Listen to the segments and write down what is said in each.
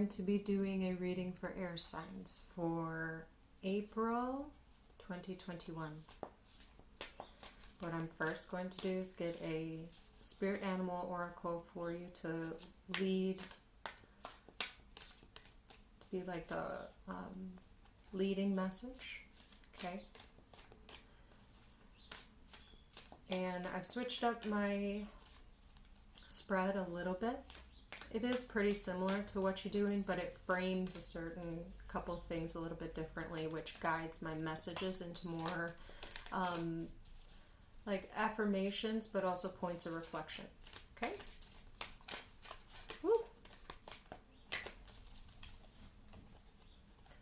going to be doing a reading for air signs for April 2021. What I'm first going to do is get a spirit animal oracle for you to lead, to be like the leading message, okay? And I've switched up my spread a little bit. It is pretty similar to what you're doing, but it frames a certain couple of things a little bit differently, which guides my messages into more like affirmations, but also points of reflection. Okay? Woo.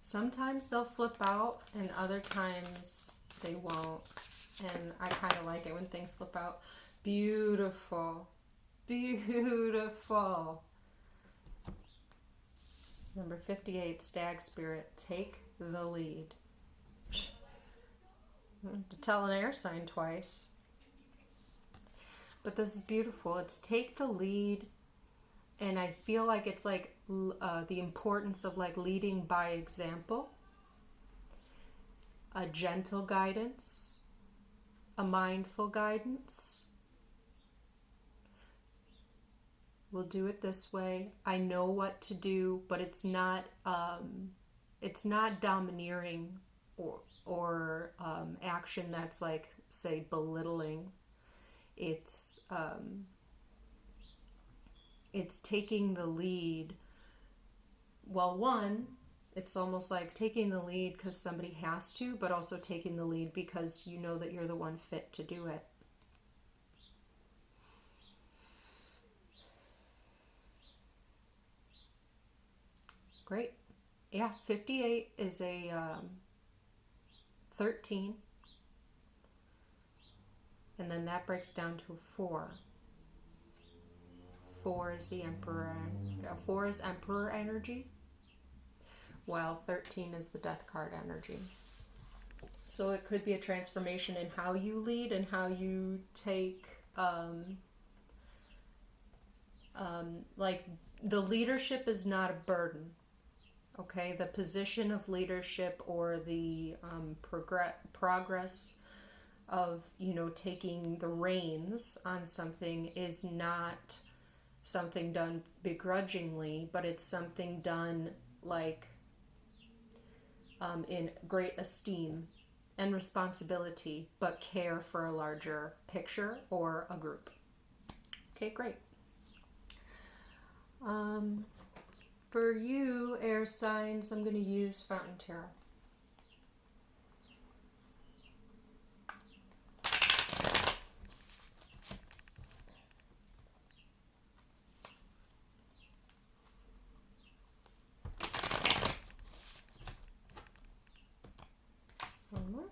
Sometimes they'll flip out, and other times they won't. And I kind of like it when things flip out. Beautiful. Beautiful. Number 58, Stag Spirit, take the lead. To tell an air sign twice. But this is beautiful. It's take the lead, and I feel like it's like the importance of like leading by example, a gentle guidance, a mindful guidance. We'll do it this way. I know what to do, but it's not domineering or action that's like, say, belittling. It's taking the lead. Well, one, it's almost like taking the lead because somebody has to, but also taking the lead because you know that you're the one fit to do it. Great. Yeah, 58 is a 13. And then that breaks down to a 4. 4 is the Emperor. 4 is Emperor energy, while 13 is the Death card energy. So it could be a transformation in how you lead and how you take, like, the leadership is not a burden. Okay, the position of leadership or the progress of, you know, taking the reins on something is not something done begrudgingly, but it's something done like in great esteem and responsibility, but care for a larger picture or a group. Okay, great. For you, air signs, I'm going to use Fountain Tarot. One more.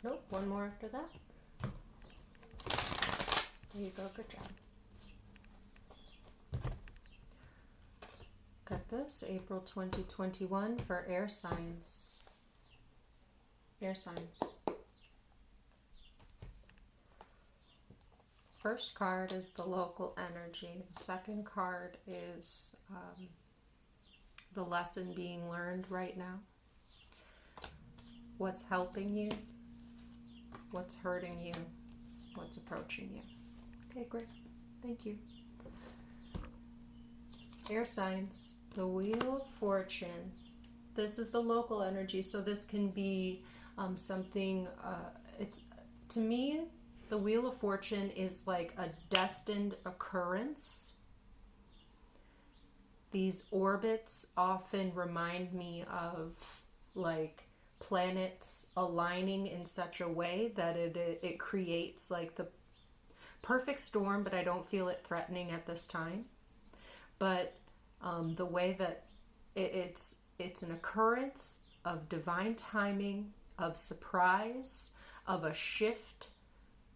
Nope, one more after that. There you go, good job. Got this, April 2021 for air signs. Air signs. First card is the local energy. The second card is the lesson being learned right now. What's helping you? What's hurting you? What's approaching you? Okay, great. Thank you. Air signs, the Wheel of Fortune. This is the local energy, so this can be something, it's, to me, the Wheel of Fortune is like a destined occurrence. These orbits often remind me of like planets aligning in such a way that it creates like the perfect storm, but I don't feel it threatening at this time. But the way that it's an occurrence of divine timing, of surprise, of a shift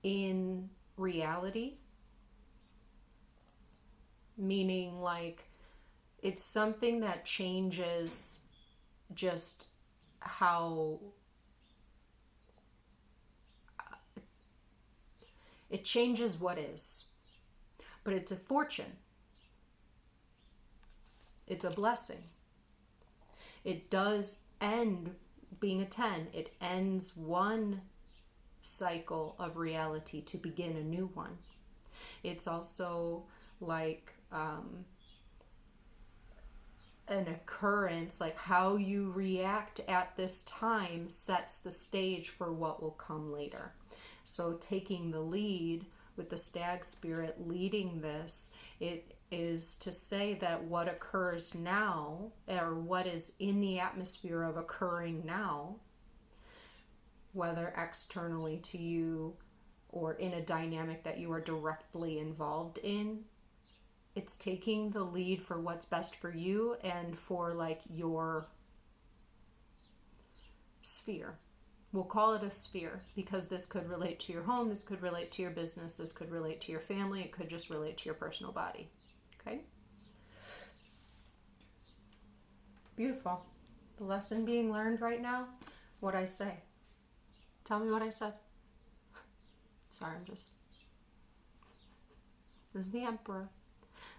in reality, meaning like it's something that changes just how it changes what is, but it's a fortune. It's a blessing. It does end being a 10. It ends one cycle of reality to begin a new one. It's also like an occurrence, like how you react at this time sets the stage for what will come later. So taking the lead with the stag spirit leading this, it is to say that what occurs now, or what is in the atmosphere of occurring now, whether externally to you or in a dynamic that you are directly involved in, it's taking the lead for what's best for you and for like your sphere. We'll call it a sphere because this could relate to your home, this could relate to your business, this could relate to your family, it could just relate to your personal body. Okay? Beautiful. The lesson being learned right now, what I say. Tell me what I said. Sorry, this is the Emperor.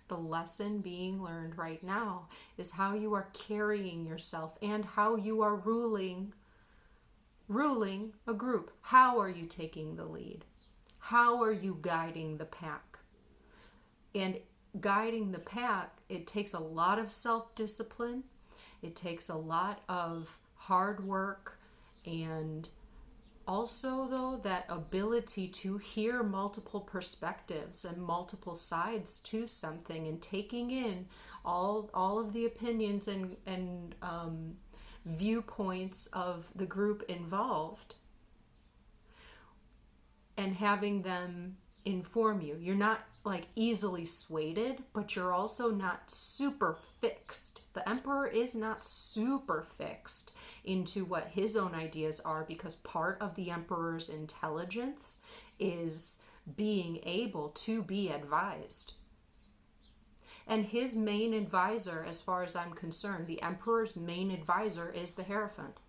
The lesson being learned right now is how you are carrying yourself and how you are ruling a group. How are you taking the lead? How are you guiding the pack? And guiding the pack, it takes a lot of self-discipline. It takes a lot of hard work, and also, though, that ability to hear multiple perspectives and multiple sides to something and taking in all of the opinions and viewpoints of the group involved and having them inform you. You're not like easily swayed, but you're also not super fixed. The Emperor is not super fixed into what his own ideas are, because part of the Emperor's intelligence is being able to be advised. And his main advisor, as far as I'm concerned, the Emperor's main advisor is the Hierophant.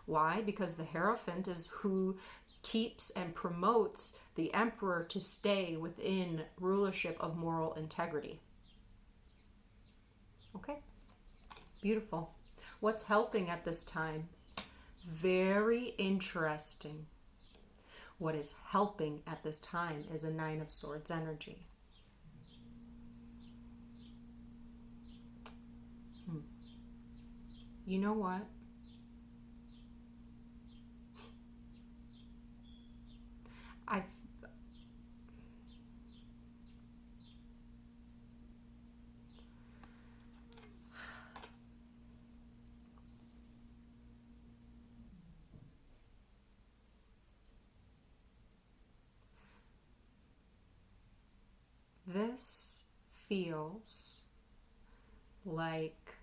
Why? Because the Hierophant is who keeps and promotes the Emperor to stay within rulership of moral integrity. Okay, beautiful. What's helping at this time? Very interesting. What is helping at this time is a Nine of Swords energy. You know what? This feels like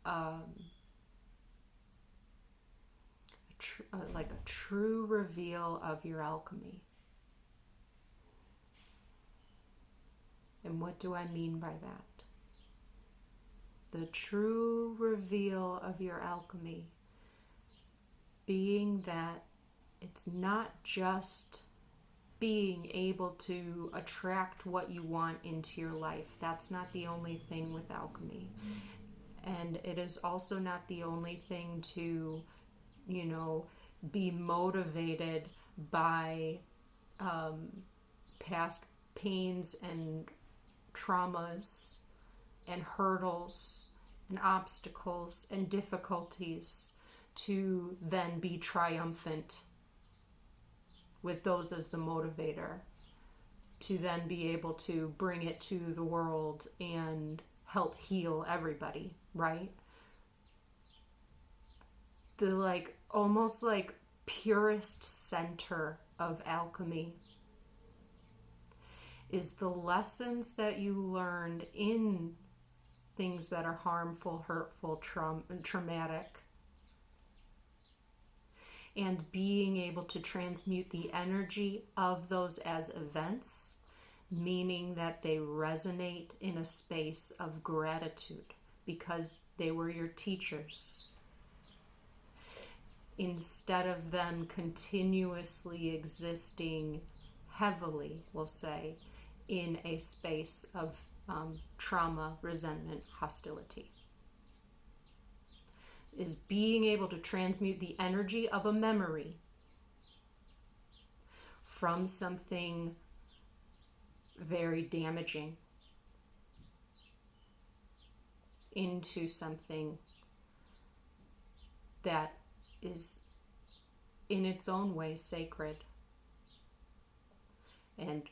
a true reveal of your alchemy. And what do I mean by that? The true reveal of your alchemy being that it's not just being able to attract what you want into your life. That's not the only thing with alchemy. And it is also not the only thing to, be motivated by past pains and traumas and hurdles and obstacles and difficulties to then be triumphant with those as the motivator, to then be able to bring it to the world and help heal everybody, right? The almost purest center of alchemy is the lessons that you learned in things that are harmful, hurtful, traumatic, and being able to transmute the energy of those as events, meaning that they resonate in a space of gratitude because they were your teachers, instead of them continuously existing heavily, we'll say, in a space of trauma, resentment, hostility. Is being able to transmute the energy of a memory from something very damaging into something that is in its own way sacred. And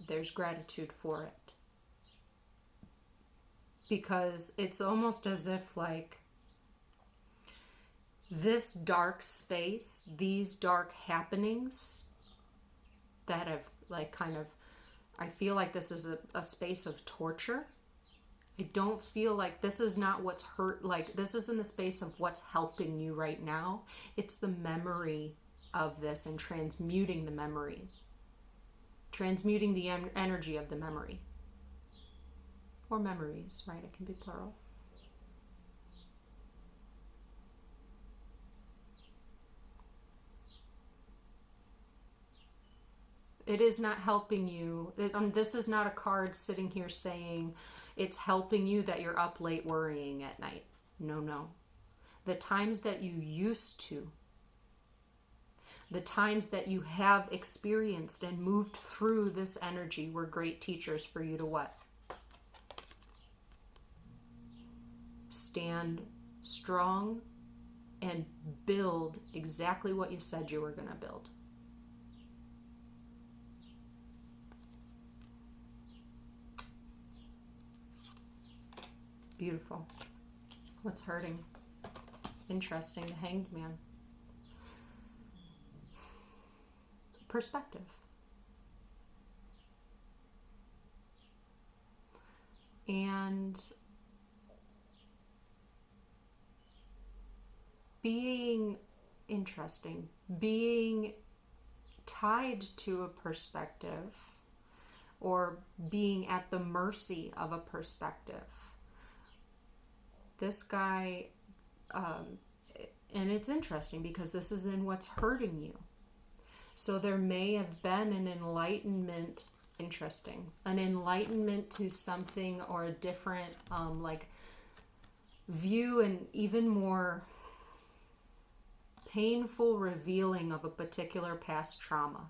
there's gratitude for it. Because it's almost as if like this dark space, these dark happenings that have like kind of, I feel like this is a space of torture. I don't feel like this is not what's hurt, like this is in the space of what's helping you right now. It's the memory of this and transmuting the memory. Transmuting the energy of the memory. Or memories, right? It can be plural. It is not helping you. This is not a card sitting here saying it's helping you that you're up late worrying at night. No, no. The times that you used to, the times that you have experienced and moved through this energy were great teachers for you to what? Stand strong and build exactly what you said you were going to build. Beautiful. What's hurting? Interesting. The Hanged Man. Perspective. And being interesting, being tied to a perspective, or being at the mercy of a perspective. This guy, and it's interesting because this is in what's hurting you. So there may have been an enlightenment, an enlightenment to something, or a different like view, and even more painful revealing of a particular past trauma.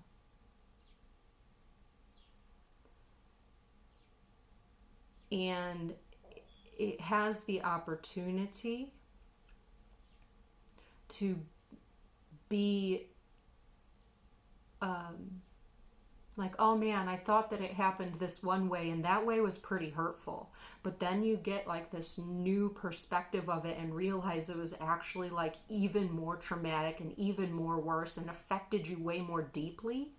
And it has the opportunity to be like, oh man, I thought that it happened this one way and that way was pretty hurtful. But then you get like this new perspective of it and realize it was actually like even more traumatic and even more worse and affected you way more deeply.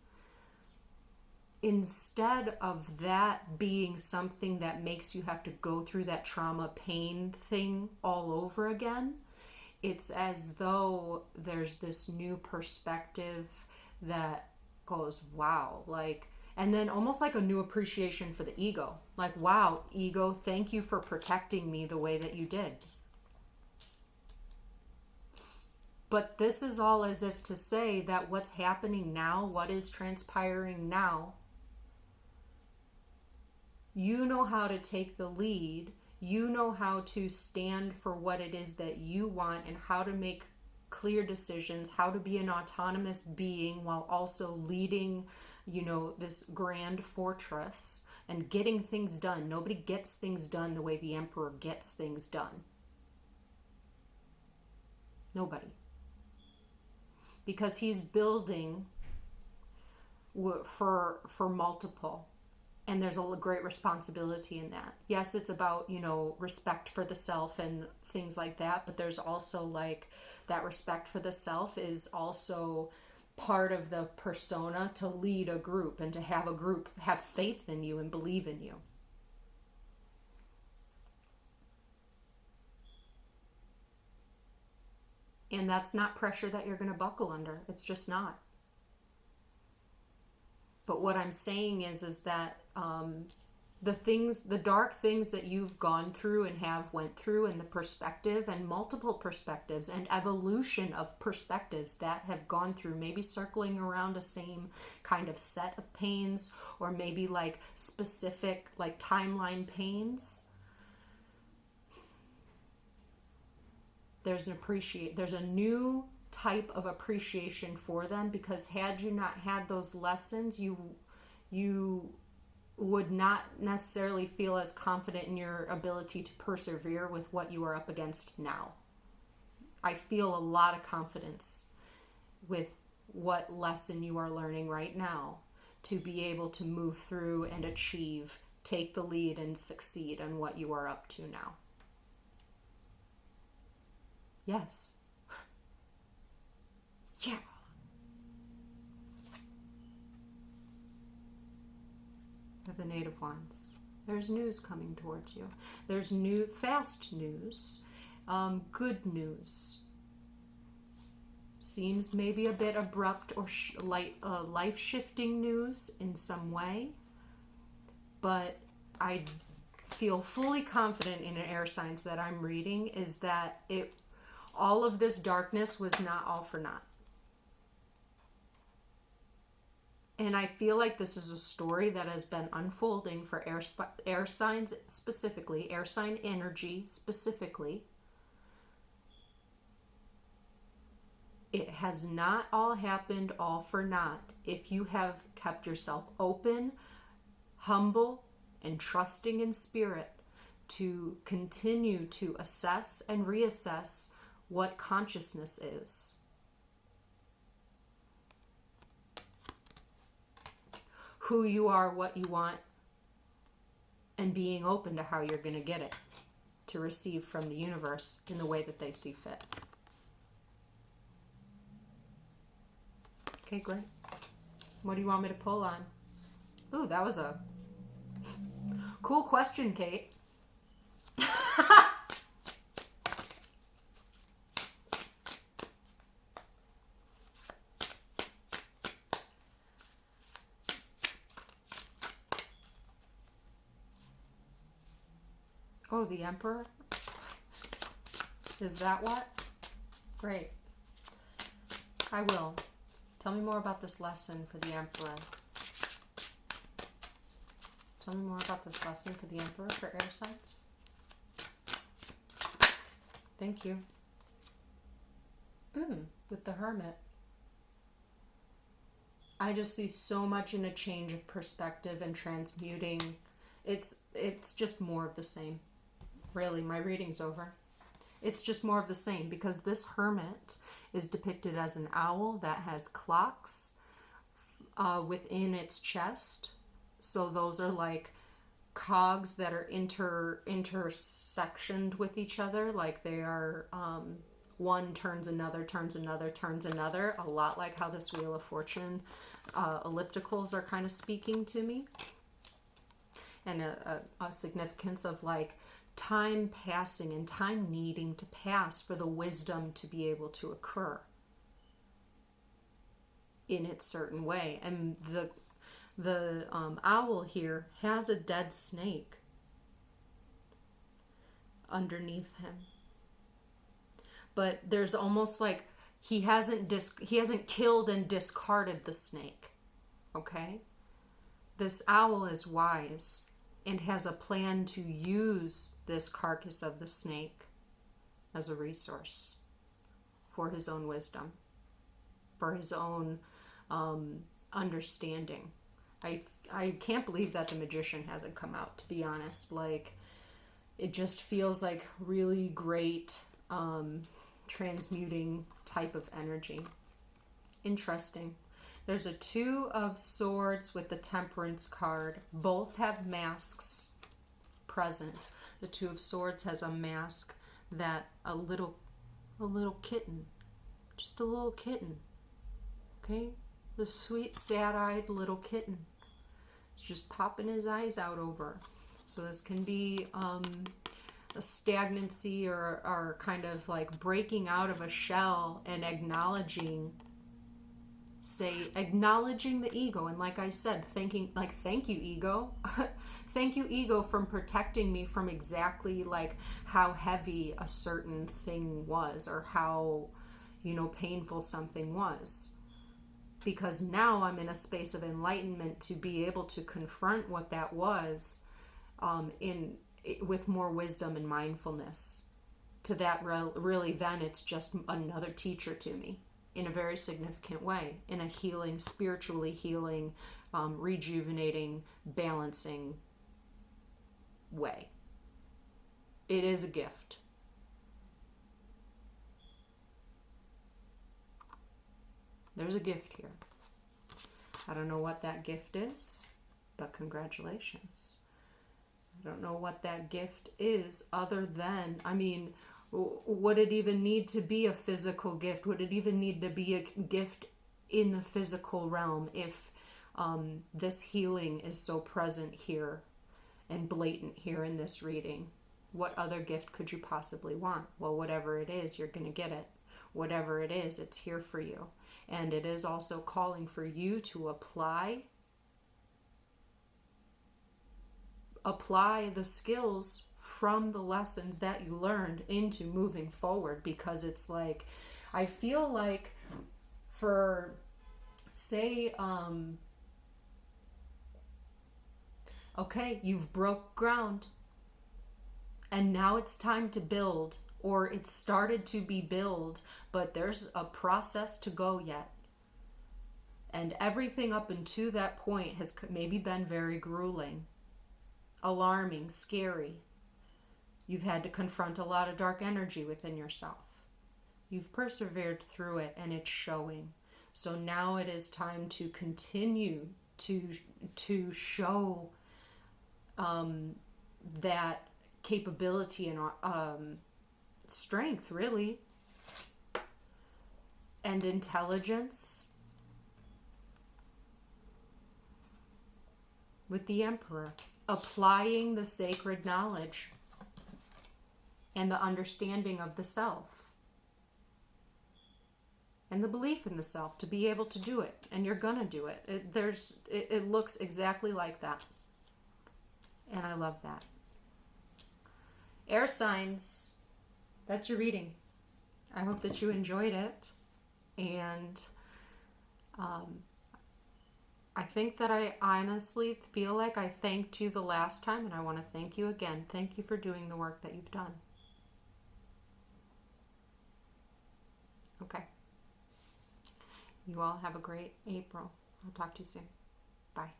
Instead of that being something that makes you have to go through that trauma pain thing all over again, it's as though there's this new perspective that goes, wow, like, and then almost like a new appreciation for the ego. Like, wow, ego, thank you for protecting me the way that you did. But this is all as if to say that what's happening now, what is transpiring now, you know how to take the lead. You know how to stand for what it is that you want and how to make clear decisions, how to be an autonomous being while also leading, this grand fortress and getting things done. Nobody gets things done the way the emperor gets things done. Nobody. Because he's building for multiple. And there's a great responsibility in that. Yes, it's about, respect for the self and things like that. But there's also like that respect for the self is also part of the persona to lead a group and to have a group have faith in you and believe in you. And that's not pressure that you're going to buckle under. It's just not. But what I'm saying is that the dark things that you've gone through and have went through, and the perspective and multiple perspectives and evolution of perspectives that have gone through, maybe circling around a same kind of set of pains, or maybe like specific like timeline pains. There's a new type of appreciation for them, because had you not had those lessons, you would not necessarily feel as confident in your ability to persevere with what you are up against now. I feel a lot of confidence with what lesson you are learning right now to be able to move through and achieve, take the lead and succeed in what you are up to now. Yes. Yeah. Of the Native Wands. There's news coming towards you. There's fast news, good news. Seems maybe a bit abrupt or life-shifting news in some way, but I feel fully confident in an air signs that I'm reading is that all of this darkness was not all for naught. And I feel like this is a story that has been unfolding for air signs specifically, air sign energy specifically. It has not all happened all for naught if you have kept yourself open, humble, and trusting in spirit to continue to assess and reassess what consciousness is. Who you are, what you want, and being open to how you're going to get it, to receive from the universe in the way that they see fit. Okay, great. What do you want me to pull on? Ooh, that was a cool question, Kate. Oh, the Emperor? Is that what? Great. I will. Tell me more about this lesson for the Emperor. Tell me more about this lesson for the Emperor for air signs. Thank you. With the Hermit. I just see so much in a change of perspective and transmuting. It's just more of the same. Really, my reading's over. It's just more of the same, because this Hermit is depicted as an owl that has clocks within its chest. So those are like cogs that are intersectioned with each other, like they are one turns another, turns another, turns another, a lot like how this Wheel of Fortune ellipticals are kind of speaking to me. And a significance of like time passing and time needing to pass for the wisdom to be able to occur in its certain way. And the owl here has a dead snake underneath him, but there's almost like he hasn't killed and discarded the snake. Okay, this owl is wise and has a plan to use this carcass of the snake as a resource for his own wisdom, for his own understanding. I can't believe that the Magician hasn't come out, to be honest. Like, it just feels like really great transmuting type of energy. Interesting. There's a Two of Swords with the Temperance card. Both have masks present. The Two of Swords has a mask that a little kitten, just a little kitten, okay? The sweet, sad-eyed little kitten. It's just popping his eyes out over. So this can be a stagnancy or kind of like breaking out of a shell and acknowledging say, acknowledging the ego. And like I said, thanking, like, thank you, ego. Thank you, ego, from protecting me from exactly like how heavy a certain thing was, or how, you know, painful something was. Because now I'm in a space of enlightenment to be able to confront what that was, with more wisdom and mindfulness. To that, really, then it's just another teacher to me in a very significant way, in a healing, spiritually healing, rejuvenating, balancing way. It is a gift. There's a gift here. I don't know what that gift is, but congratulations. I don't know what that gift is, other than, I mean, would it even need to be a physical gift? Would it even need to be a gift in the physical realm if this healing is so present here and blatant here in this reading? What other gift could you possibly want? Well, whatever it is, you're going to get it. Whatever it is, it's here for you. And it is also calling for you to apply the skills from the lessons that you learned into moving forward. Because it's like, I feel like, for, say, okay, you've broke ground and now it's time to build, or it started to be build, but there's a process to go yet. And everything up until that point has maybe been very grueling, alarming, scary. You've had to confront a lot of dark energy within yourself. You've persevered through it, and it's showing. So now it is time to continue to show that capability and strength, really, and intelligence with the Emperor, applying the sacred knowledge and the understanding of the self and the belief in the self to be able to do it. And you're gonna do it. It looks exactly like that, and I love that. Air signs, that's your reading. I hope that you enjoyed it, and I think that I honestly feel like I thanked you the last time, and I want to thank you again. Thank you for doing the work that you've done. Okay. You all have a great April. I'll talk to you soon. Bye.